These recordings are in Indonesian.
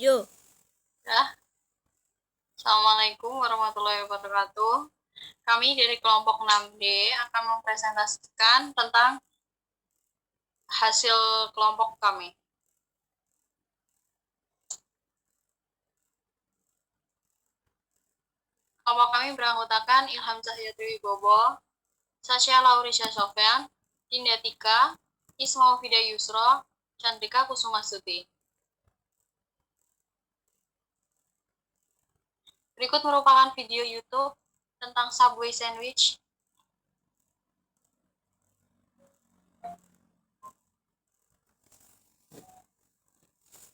Yo, Ya, Assalamualaikum warahmatullahi wabarakatuh. Kami dari kelompok 6D akan mempresentasikan tentang hasil kelompok kami. Kelompok kami beranggotakan Ilham Cahyati Wibowo, Sasha Laurisya Sofyan, Dinda Tika, Ismail Fida Yusro, Chandrika Kusumastuti. Berikut merupakan video YouTube tentang Subway Sandwich.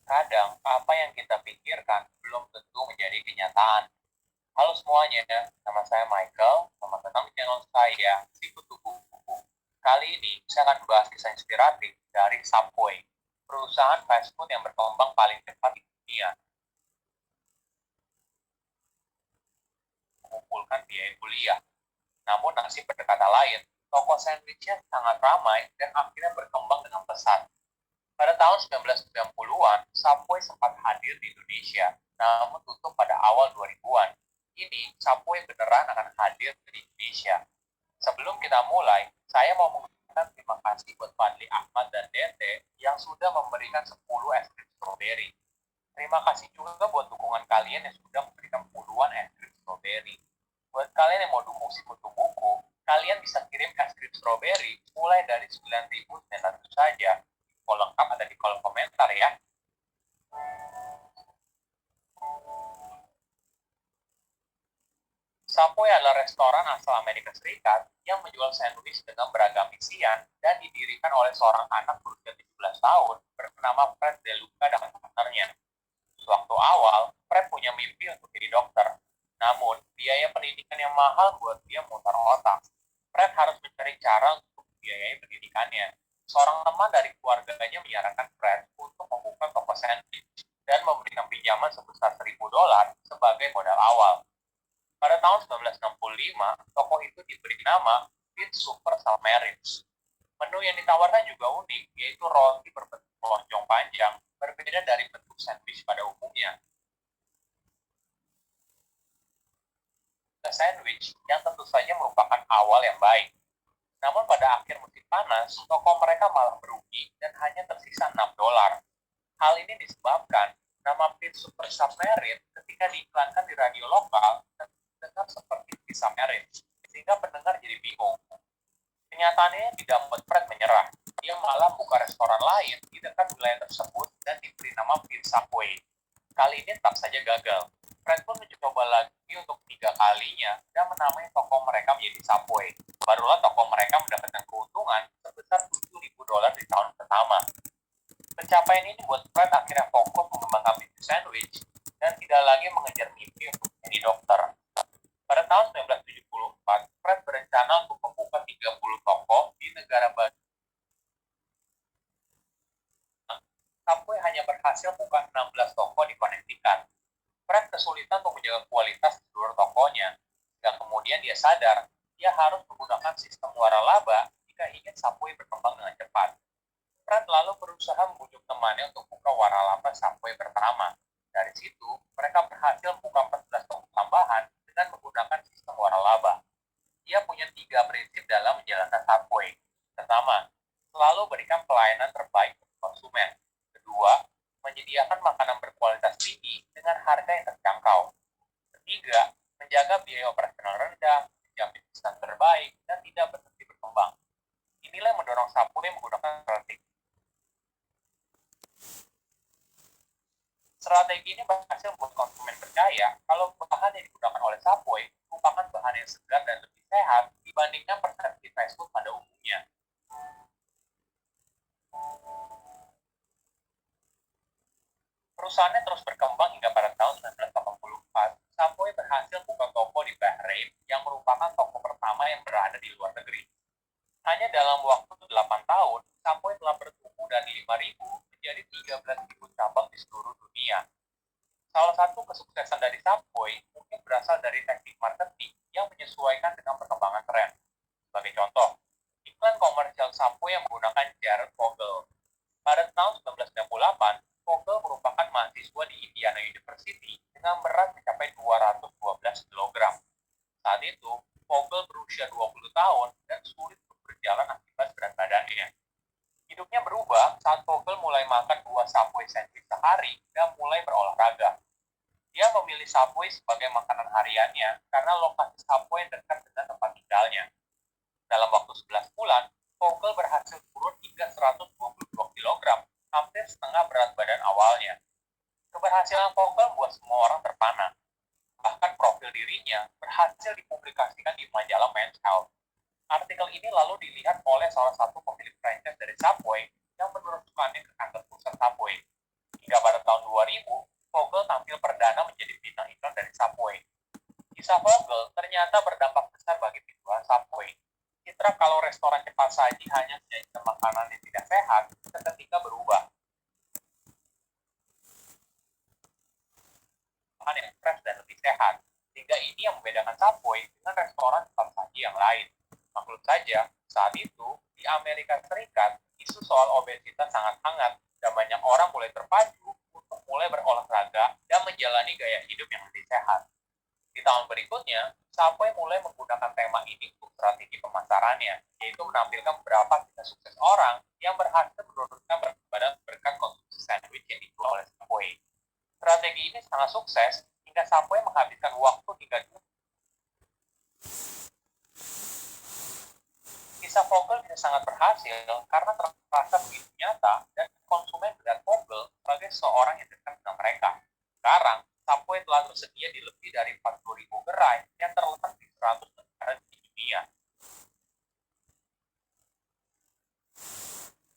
Kadang apa yang kita pikirkan belum tentu menjadi kenyataan. Halo semuanya, nama saya Michael. Selamat datang di channel saya, Sikutu Buku. Kali ini saya akan membahas kisah inspiratif dari Subway, perusahaan fast food yang berkembang paling cepat di dunia. Mengumpulkan biaya kuliah. Namun nasib berkata lain, toko sandwichnya sangat ramai dan akhirnya berkembang dengan pesat. Pada tahun 1990-an, Subway sempat hadir di Indonesia, namun tutup pada awal 2000-an. Ini Subway beneran akan hadir di Indonesia. Sebelum kita mulai, saya mau mengucapkan terima kasih buat Fadli Ahmad dan Dete yang sudah memberikan 10 es krim strawberry. Terima kasih juga buat dukungan kalian yang sudah memberikan puluhan es krim strawberry. Buat kalian yang mau dukung Sikutu Buku, kalian bisa kirim es krim strawberry mulai dari 9.900 saja. Info lengkap ada di kolom komentar ya. Subway adalah restoran asal Amerika Serikat yang menjual sandwich dengan beragam isian dan didirikan oleh seorang anak berusia 17 tahun bernama Fred DeLuca dan partnernya. Waktu awal, Fred punya mimpi untuk jadi dokter. Namun, biaya pendidikan yang mahal buat dia mutar otak. Fred harus mencari cara untuk membiayai pendidikannya. Seorang teman dari keluarganya menyarankan Fred untuk membuka toko sandwich dan memberikan pinjaman sebesar $1.000 sebagai modal awal. Pada tahun 1965, toko itu diberi nama Pit Super Submarines. Menu yang ditawarkan juga unik, yaitu roti berbentuk lonjong panjang, berbeda dari bentuk sandwich pada umumnya. Sandwich yang tentu saja merupakan awal yang baik. Namun pada akhir musim panas, toko mereka malah merugi dan hanya tersisa $6. Hal ini disebabkan nama Pit Super Submarine ketika diiklankan di radio lokal terdengar seperti Pit Submarine, sehingga pendengar jadi bingung. Kenyataannya tidak membuat Fred menyerah. Dia malah buka restoran lain di dekat wilayah tersebut dan diberi nama Pit Subway. Kali ini tetap saja gagal. Fred pun mencoba lagi untuk 3 kalinya dan menamai toko mereka menjadi Subway. Barulah toko mereka mendapatkan keuntungan sebesar $7.000 di tahun pertama. Pencapaian ini membuat Fred akhirnya fokus mengembangkan bisnis sandwich dan tidak lagi mengejar mimpi untuk menjadi dokter. Pada tahun 1974, Fred berencana untuk membuka 30 toko di negara bagian. Subway hanya berhasil buka 16 toko di Connecticut. Fred kesulitan untuk menjaga kualitas di seluruh tokonya. Dan kemudian dia sadar, dia harus menggunakan sistem waralaba jika ingin Subway berkembang dengan cepat. Fred lalu berusaha membujuk temannya untuk buka waralaba Subway pertama. Dari situ, mereka berhasil membuka 14 toko tambahan dengan menggunakan sistem waralaba. Dia punya 3 prinsip dalam menjalankan Subway. Pertama, selalu berikan pelayanan terbaik untuk konsumen. Kedua, menyediakan makanan berkualitas tinggi dengan harga yang terjangkau. Ketiga, menjaga biaya operasional rendah, menjamin sistem terbaik, dan tidak berhenti berkembang. Inilah yang mendorong Subway menggunakan strategi ini berhasil membuat konsumen percaya kalau bahan yang digunakan oleh Subway merupakan bahan yang segar dan lebih sehat dibandingkan persepsi fast food pada umumnya. Perusahaannya terus berkembang hingga pada tahun 1984, Subway berhasil buka toko di Bahrain yang merupakan toko pertama yang berada di luar negeri. Hanya dalam waktu 8 tahun, Subway telah bertumbuh dari 5.000 menjadi 13.000 cabang di seluruh dunia. Salah satu kesuksesan dari Subway mungkin berasal dari teknik marketing yang menyesuaikan dengan perkembangan tren. Sebagai contoh, iklan komersial Subway yang menggunakan Jared Fogle. Pada tahun 1998, Fogle merupakan mahasiswa di India Subway sandwich sehari dan mulai berolahraga. Dia memilih Subway sebagai makanan hariannya karena lokasi Subway dekat dengan tempat tinggalnya. Dalam waktu 11 bulan, Vogel berhasil turun hingga 122 kg, hampir setengah berat badan awalnya. Keberhasilan Vogel membuat semua orang terpana. Bahkan profil dirinya berhasil dipublikasikan di majalah Men's Health. Artikel ini lalu dilihat oleh salah satu pemilik franchise dari Subway yang meneruskannya ke kantor pusat Subway. Hingga pada tahun 2000, Vogel tampil perdana menjadi bintang iklan dari Subway. Kisah Vogel ternyata berdampak besar bagi penjualan Subway. Citra kalau restoran cepat saji hanya menyajikan makanan yang tidak sehat seketika berubah. Makanan yang fresh dan lebih sehat. Sehingga ini yang membedakan Subway dengan restoran cepat saji yang lain. Maklum saja, saat itu di Amerika Serikat, isu soal obesitas sangat hangat dan banyak orang mulai terpacu untuk mulai berolahraga dan menjalani gaya hidup yang lebih sehat. Di tahun berikutnya, Subway mulai menggunakan tema ini untuk strategi pemasarannya, yaitu menampilkan beberapa kisah sukses orang yang berhasil menurunkan berat badan berkat konsumsi sandwich yang dijual oleh Subway. Strategi ini sangat sukses hingga Subway menghabiskan waktu hingga 2. Kisah Vogel bisa sangat berhasil karena terasa begitu nyata dan konsumen melihat Vogel sebagai seorang yang dekat dengan mereka. Sekarang, Subway telah tersedia di lebih dari 40.000 gerai yang terletak di 100 negara di dunia.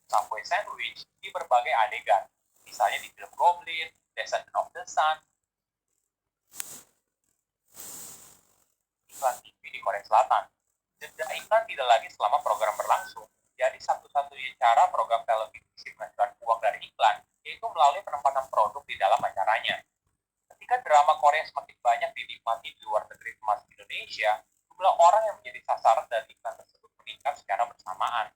Subway sandwich di berbagai adegan, misalnya di film Goblin, Descendant of the Sun, iklan TV di Korea Selatan. Jeda iklan tidak lagi selama program berlangsung, jadi satu-satunya cara program televisi menghasilkan uang dari iklan, yaitu melalui penempatan produk di dalam acaranya. Ketika drama Korea semakin banyak dinikmati di luar negeri termasuk Indonesia, jumlah orang yang menjadi sasaran dari iklan tersebut meningkat secara bersamaan.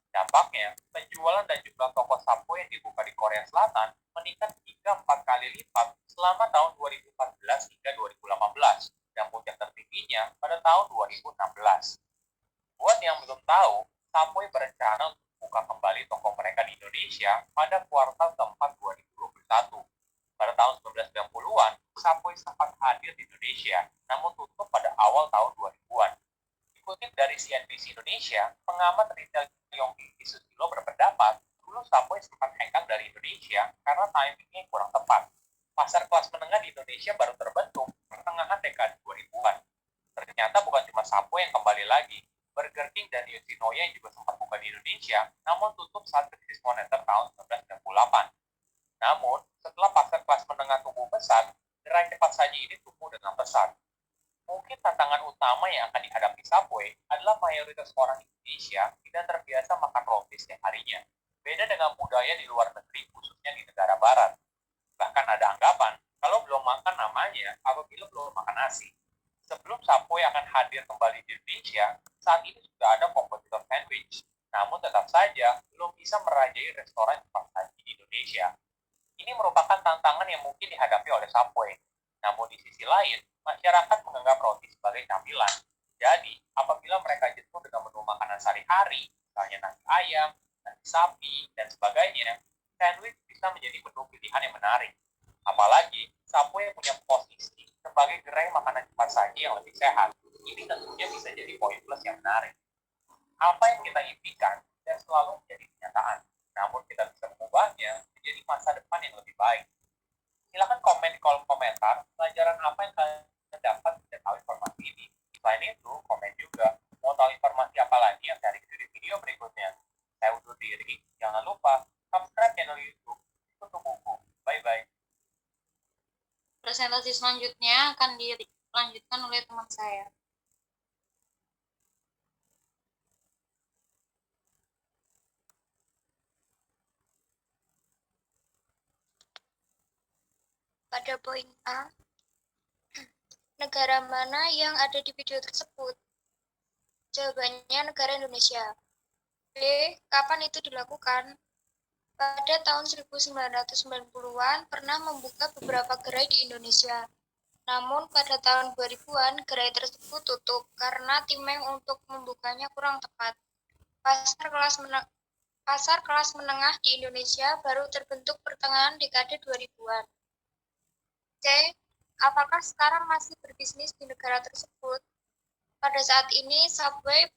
Dampaknya, penjualan dan jumlah toko Subway yang dibuka di Korea Selatan meningkat hingga 4 kali lipat selama tahun 2014 hingga 2018, dan puncak tertingginya pada tahun 2016. Buat yang belum tahu, Subway berencana untuk membuka kembali toko mereka di Indonesia pada kuartal keempat 2021. Pada tahun 1990-an, Subway sempat hadir di Indonesia, namun tutup pada awal tahun 2000-an. Dikutip dari CNBC Indonesia, pengamat retail Yongki Susilo berpendapat, dulu Subway sempat hengkang dari Indonesia karena timingnya kurang tepat. Pasar kelas menengah di Indonesia baru terbentuk pertengahan dekade 2000-an. Ternyata bukan cuma Subway yang kembali lagi, Burger King dan Yoshinoya yang juga sempat buka di Indonesia, namun tutup saat krisis moneter tahun 1998. Namun, setelah pasar kelas menengah tumbuh besar, gerai cepat saji ini tumbuh dengan pesat. Mungkin tantangan utama yang akan dihadapi Subway adalah mayoritas orang Indonesia tidak terbiasa makan roti setiap harinya. Beda dengan budaya di luar negeri, khususnya di negara barat. Bahkan ada anggapan, kalau belum makan namanya, apabila belum makan nasi. Sebelum Subway akan hadir kembali di Indonesia, saat ini sudah ada kompetitor sandwich. Namun tetap saja belum bisa merajai restoran cepat saji di Indonesia. Ini merupakan tantangan yang mungkin dihadapi oleh Subway. Namun di sisi lain, masyarakat menganggap roti sebagai camilan. Jadi, apabila mereka jenuh dengan menu makanan sehari-hari, misalnya nasi ayam, nasi sapi, dan sebagainya, sandwich bisa menjadi menu pilihan yang menarik. Apalagi, Subway punya posisi sebagai gerai makanan cepat saji yang lebih sehat. Ini tentunya bisa jadi poin plus yang menarik. Apa yang kita impikan tidak selalu menjadi kenyataan, namun kita bisa mengubahnya menjadi masa depan yang lebih baik. Silakan komen di kolom komentar pelajaran apa yang kalian dapat dari tahu informasi ini. Selain itu, komen juga mau tahu informasi apa lagi yang dari video berikutnya. Saya undur diri, jangan lupa subscribe channel YouTube untuk buku. Bye-bye. Presentasi selanjutnya akan dilanjutkan oleh teman saya. Pada poin A, negara mana yang ada di video tersebut? Jawabannya negara Indonesia. B, kapan itu dilakukan? Pada tahun 1990-an pernah membuka beberapa gerai di Indonesia. Namun pada tahun 2000-an gerai tersebut tutup karena timing untuk membukanya kurang tepat. pasar kelas menengah di Indonesia baru terbentuk pertengahan dekade 2000-an. C. Apakah sekarang masih berbisnis di negara tersebut? Pada saat ini, Subway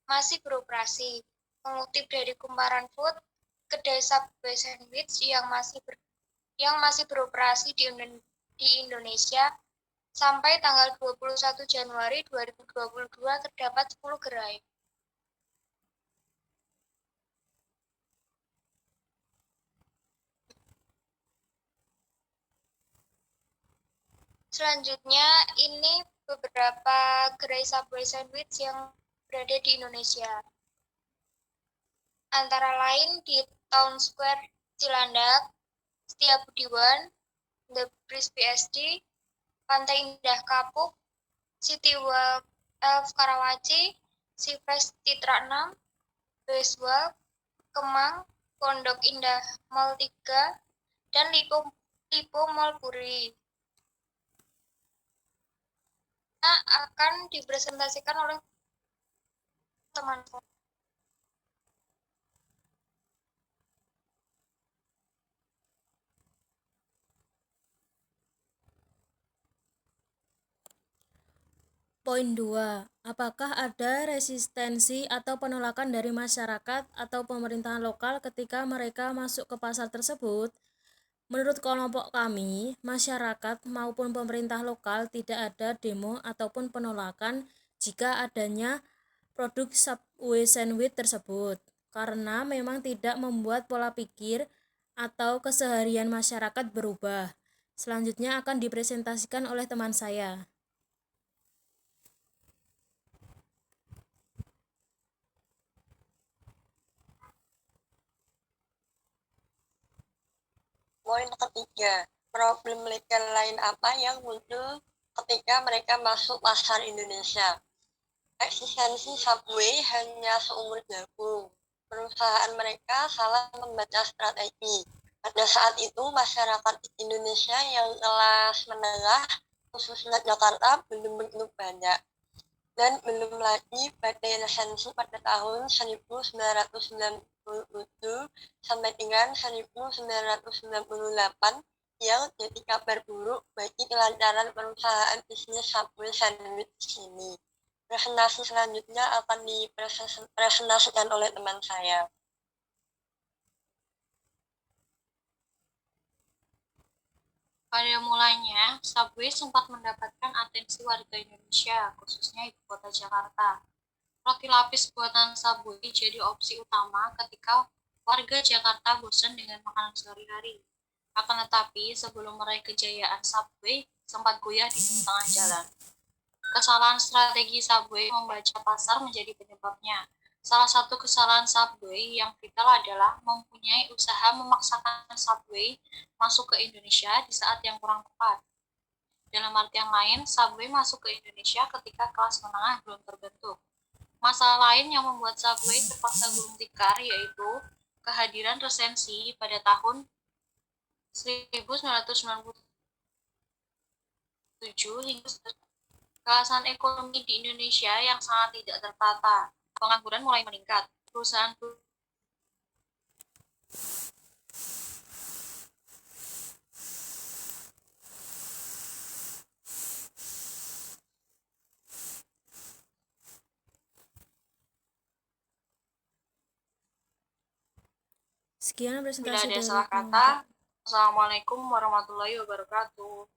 masih beroperasi. Mengutip dari Kumparan Food, kedai Subway sandwich yang masih beroperasi di Indonesia sampai tanggal 21 Januari 2022 terdapat 10 gerai. Selanjutnya, ini beberapa gerai Subway sandwich yang berada di Indonesia. Antara lain di Town Square Cilandak, Setiabudi1, The Crispy SD, Pantai Indah Kapuk, City Walk Elf Karawaci, Seafresh Citra 6, Westwalk, Kemang, Pondok Indah Mall 3, dan Lipo Mall Puri. Akan dipresentasikan oleh teman saya. Poin 2. Apakah ada resistensi atau penolakan dari masyarakat atau pemerintahan lokal ketika mereka masuk ke pasar tersebut? Menurut kelompok kami, masyarakat maupun pemerintah lokal tidak ada demo ataupun penolakan jika adanya produk Subway sandwich tersebut, karena memang tidak membuat pola pikir atau keseharian masyarakat berubah. Selanjutnya akan dipresentasikan oleh teman saya. Poin ketiga, problem legal lain apa yang muncul ketika mereka masuk pasar Indonesia? Eksistensi Subway hanya seumur jagung. Perusahaan mereka salah membaca strategi. Pada saat itu, masyarakat Indonesia yang kelas menengah, khususnya Jakarta, belum begitu banyak. Dan belum lagi badai resensi pada tahun 1997 sampai dengan 1998 yang jadi kabar buruk bagi kelancaran perusahaan bisnis Subway sandwich ini. Presentasi selanjutnya akan dipresentasikan oleh teman saya. Pada mulanya, Subway sempat mendapatkan atensi warga Indonesia, khususnya ibu kota Jakarta. Roti lapis buatan Subway jadi opsi utama ketika warga Jakarta bosan dengan makanan sehari-hari. Akan tetapi, sebelum meraih kejayaan, Subway sempat goyah di tengah jalan. Kesalahan strategi Subway membaca pasar menjadi penyebabnya. Salah satu kesalahan Subway yang vital adalah mempunyai usaha memaksakan Subway masuk ke Indonesia di saat yang kurang tepat. Dalam artian lain, Subway masuk ke Indonesia ketika kelas menengah belum terbentuk. Masalah lain yang membuat Subway terpaksa gulung tikar yaitu kehadiran resensi pada tahun 1997 hingga keadaan ekonomi di Indonesia yang sangat tidak tertata. Pengangguran mulai meningkat. Perusahaan Sekian Bila presentasi ada dari salah kata, Assalamualaikum warahmatullahi wabarakatuh.